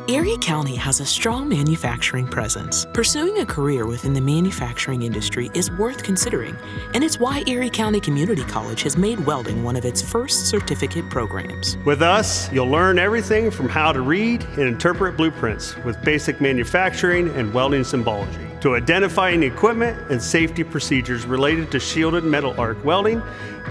Erie County has a strong manufacturing presence. Pursuing a career within the manufacturing industry is worth considering, and it's why Erie County Community College has made welding one of its first certificate programs. With us, you'll learn everything from how to read and interpret blueprints with basic manufacturing and welding symbology, to identifying equipment and safety procedures related to shielded metal arc welding,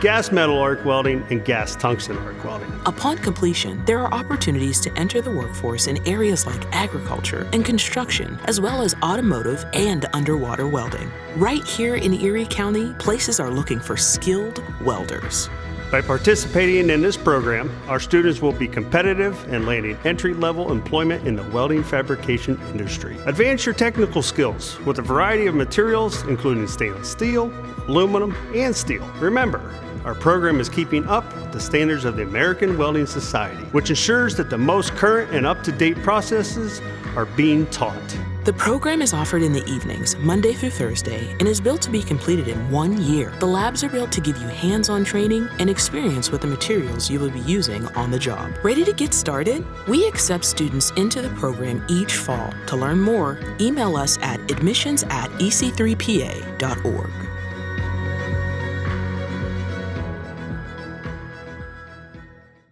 gas metal arc welding, and gas tungsten arc welding. Upon completion, there are opportunities to enter the workforce in areas like agriculture and construction, as well as automotive and underwater welding. Right here in Erie County, places are looking for skilled welders. By participating in this program, our students will be competitive and landing entry-level employment in the welding fabrication industry. Advance your technical skills with a variety of materials, including stainless steel, aluminum, and steel. Remember, our program is keeping up with the standards of the American Welding Society, which ensures that the most current and up-to-date processes are being taught. The program is offered in the evenings, Monday through Thursday, and is built to be completed in 1 year. The labs are built to give you hands-on training and experience with the materials you will be using on the job. Ready to get started? We accept students into the program each fall. To learn more, email us at admissions@ec3pa.org.